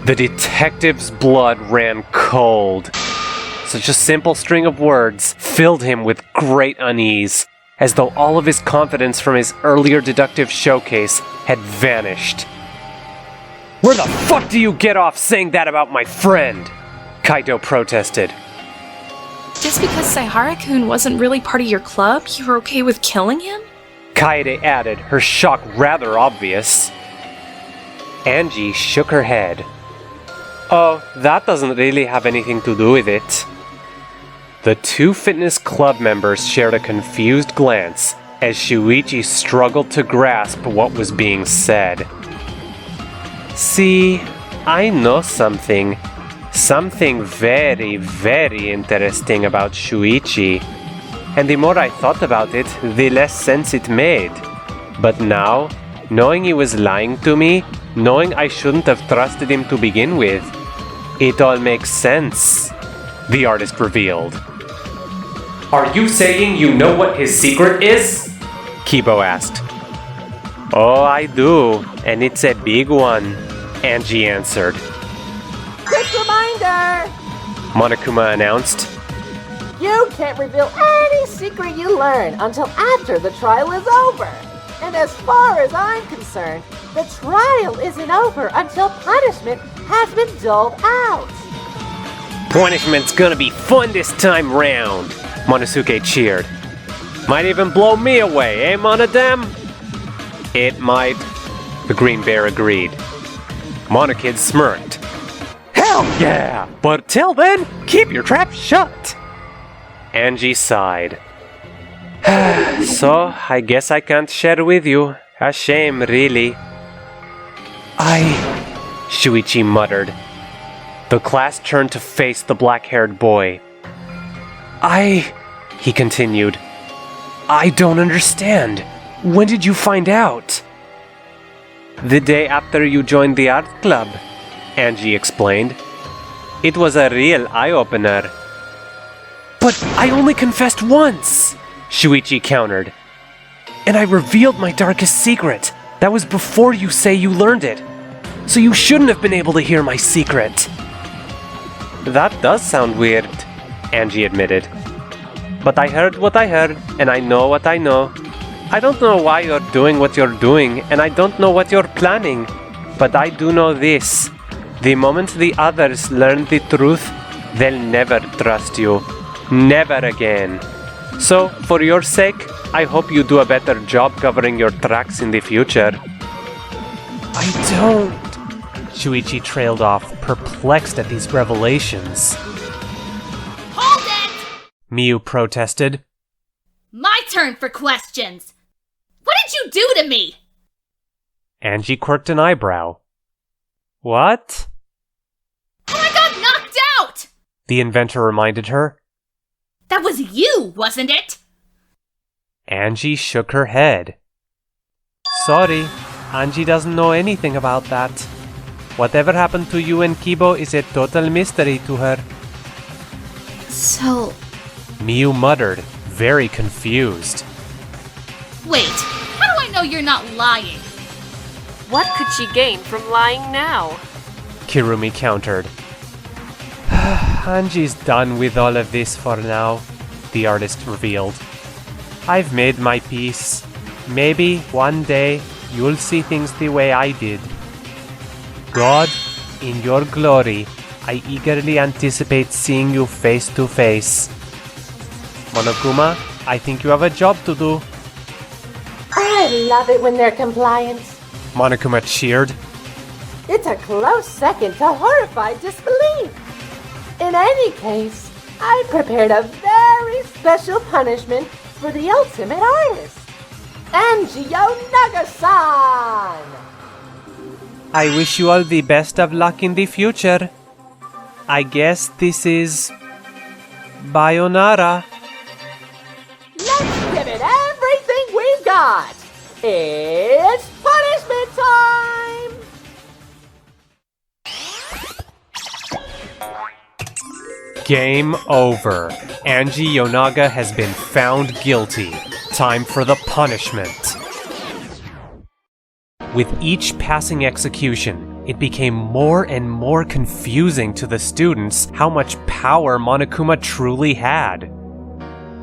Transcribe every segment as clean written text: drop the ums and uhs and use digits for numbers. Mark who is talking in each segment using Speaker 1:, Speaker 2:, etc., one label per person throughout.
Speaker 1: The detective's blood ran cold. Such a simple string of words filled him with great unease, as though all of his confidence from his earlier deductive showcase had vanished. "Where the fuck do you get off saying that about my friend?" Kaito protested.
Speaker 2: Just because Saihara-kun wasn't really part of your club, you were okay with killing him?
Speaker 1: Kaede added, her shock rather obvious. Angie shook her head. "Oh, that doesn't really have anything to do with it." The two fitness club members shared a confused glance as Shuichi struggled to grasp what was being said. "See, I know something. Something very, very interesting about Shuichi. And the more I thought about it, the less sense it made. But now, knowing he was lying to me, knowing I shouldn't have trusted him to begin with, it all makes sense," the artist revealed. "Are you saying you know what his secret is?" Kibo asked. "Oh, I do, and it's a big one," Angie answered.
Speaker 3: Quick reminder!
Speaker 1: Monokuma announced.
Speaker 3: You can't reveal any secret you learn until after the trial is over. And as far as I'm concerned, the trial isn't over until punishment has been doled out.
Speaker 1: "Punishment's gonna be fun this time round," Monosuke cheered. "Might even blow me away, eh, Monodam?" "It might," the Green Bear agreed. Monokid smirked. "Hell yeah! But till then, keep your trap shut!" Angie sighed. "So, I guess I can't share with you. A shame, really." Shuichi muttered. The class turned to face the black-haired boy. He continued. "I don't understand. When did you find out?" "The day after you joined the art club," Angie explained. "It was a real eye-opener." "But I only confessed once," Shuichi countered. "And I revealed my darkest secret. That was before you say you learned it. So you shouldn't have been able to hear my secret." "That does sound weird," Angie admitted. "But I heard what I heard, and I know what I know. I don't know why you're doing what you're doing, and I don't know what you're planning. But I do know this. The moment the others learn the truth, they'll never trust you. Never again. So, for your sake, I hope you do a better job covering your tracks in the future." "I don't..." Shuichi trailed off, perplexed at these revelations.
Speaker 4: Hold it!
Speaker 1: Miu protested.
Speaker 4: My turn for questions! What did you do to me?
Speaker 1: Angie quirked an eyebrow. "What?"
Speaker 4: Oh, I got knocked out!
Speaker 1: The inventor reminded her.
Speaker 4: That was you, wasn't it?
Speaker 1: Angie shook her head. "Sorry, Angie doesn't know anything about that. Whatever happened to you and Kibo is a total mystery to her."
Speaker 4: So...
Speaker 1: Miu muttered, very confused.
Speaker 4: Wait, how do I know you're not lying?
Speaker 5: What could she gain from lying now?
Speaker 1: Kirumi countered. "Angie's done with all of this for now," the artist revealed. "I've made my peace. Maybe one day you'll see things the way I did. God, in your glory, I eagerly anticipate seeing you face to face. Monokuma, I think you have a job to do."
Speaker 3: I love it when they're compliant.
Speaker 1: Monokuma cheered.
Speaker 3: It's a close second to horrified disbelief. In any case, I prepared a very special punishment for the ultimate artist, Angie Yonaga-san!
Speaker 1: I wish you all the best of luck in the future. I guess this is... Bayonara.
Speaker 3: Let's give it everything we've got! It's punishment time!
Speaker 1: Game over. Angie Yonaga has been found guilty. Time for the punishment. With each passing execution, it became more and more confusing to the students how much power Monokuma truly had.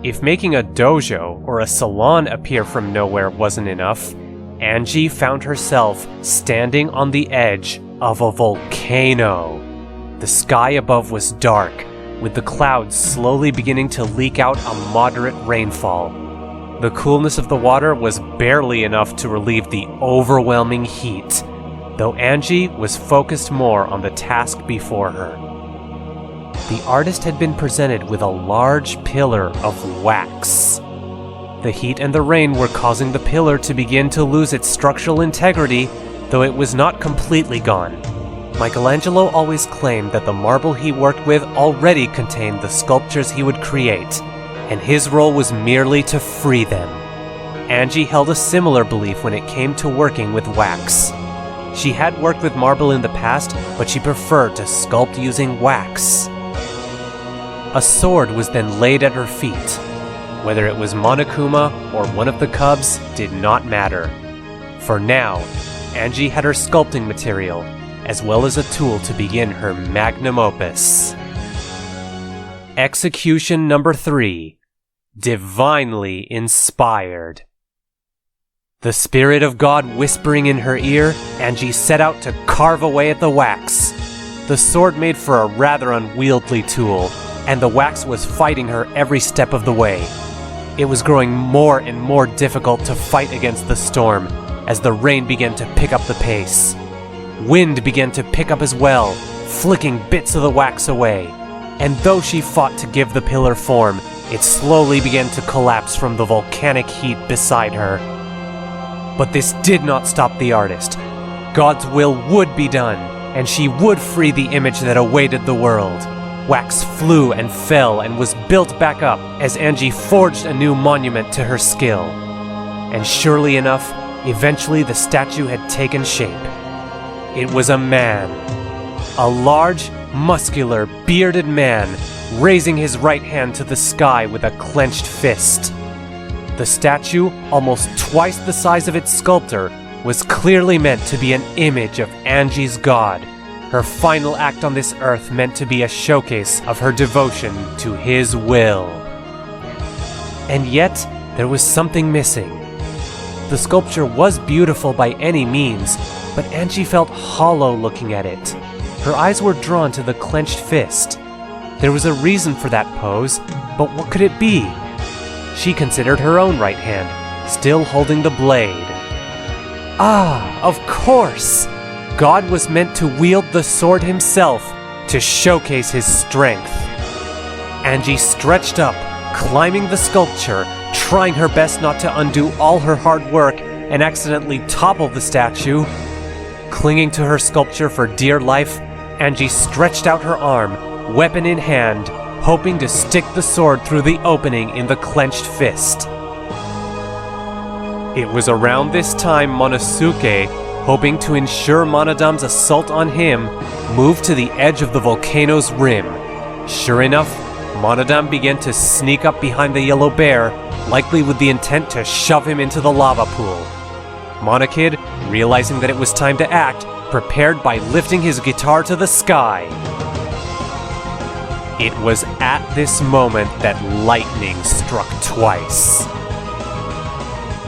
Speaker 1: If making a dojo or a salon appear from nowhere wasn't enough, Angie found herself standing on the edge of a volcano. The sky above was dark, with the clouds slowly beginning to leak out a moderate rainfall. The coolness of the water was barely enough to relieve the overwhelming heat, though Angie was focused more on the task before her. The artist had been presented with a large pillar of wax. The heat and the rain were causing the pillar to begin to lose its structural integrity, though it was not completely gone. Michelangelo always claimed that the marble he worked with already contained the sculptures he would create, and his role was merely to free them. Angie held a similar belief when it came to working with wax. She had worked with marble in the past, but she preferred to sculpt using wax. A sword was then laid at her feet. Whether it was Monokuma or one of the cubs did not matter. For now, Angie had her sculpting material, as well as a tool to begin her magnum opus. Execution number 3. Divinely Inspired. The spirit of God whispering in her ear, Angie set out to carve away at the wax. The sword made for a rather unwieldy tool, and the wax was fighting her every step of the way. It was growing more and more difficult to fight against the storm as the rain began to pick up the pace. Wind began to pick up as well, flicking bits of the wax away. And though she fought to give the pillar form, it slowly began to collapse from the volcanic heat beside her. But this did not stop the artist. God's will would be done, and she would free the image that awaited the world. Wax flew and fell and was built back up as Angie forged a new monument to her skill. And surely enough, eventually the statue had taken shape. It was a man. A large, muscular, bearded man, raising his right hand to the sky with a clenched fist. The statue, almost twice the size of its sculptor, was clearly meant to be an image of Angie's god, her final act on this earth meant to be a showcase of her devotion to his will. And yet, there was something missing. The sculpture was beautiful by any means, but Angie felt hollow looking at it. Her eyes were drawn to the clenched fist. There was a reason for that pose, but what could it be? She considered her own right hand, still holding the blade. Ah, of course! God was meant to wield the sword himself to showcase his strength. Angie stretched up, climbing the sculpture, trying her best not to undo all her hard work and accidentally topple the statue. Clinging to her sculpture for dear life, Angie stretched out her arm, weapon in hand, hoping to stick the sword through the opening in the clenched fist. It was around this time Monosuke, hoping to ensure Monodame's assault on him, moved to the edge of the volcano's rim. Sure enough, Monodame began to sneak up behind the yellow bear, likely with the intent to shove him into the lava pool. Monokid, realizing that it was time to act, prepared by lifting his guitar to the sky. It was at this moment that lightning struck twice.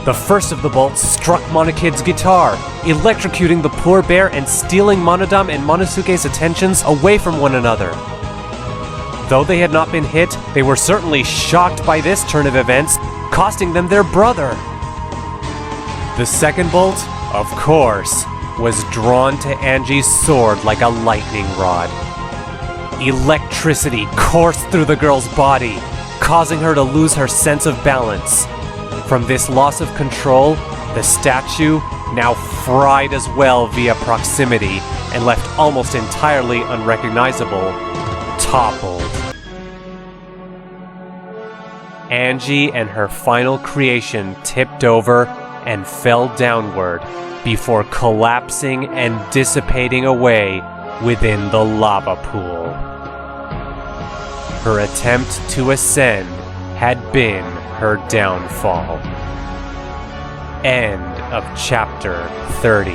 Speaker 1: The first of the bolts struck Monokid's guitar, electrocuting the poor bear and stealing Monodame and Monosuke's attentions away from one another. Though they had not been hit, they were certainly shocked by this turn of events, costing them their brother. The second bolt, of course, was drawn to Angie's sword like a lightning rod. Electricity coursed through the girl's body, causing her to lose her sense of balance. From this loss of control, the statue, now fried as well via proximity and left almost entirely unrecognizable, toppled. Angie and her final creation tipped over and fell downward before collapsing and dissipating away within the lava pool. Her attempt to ascend had been her downfall. End of chapter 30.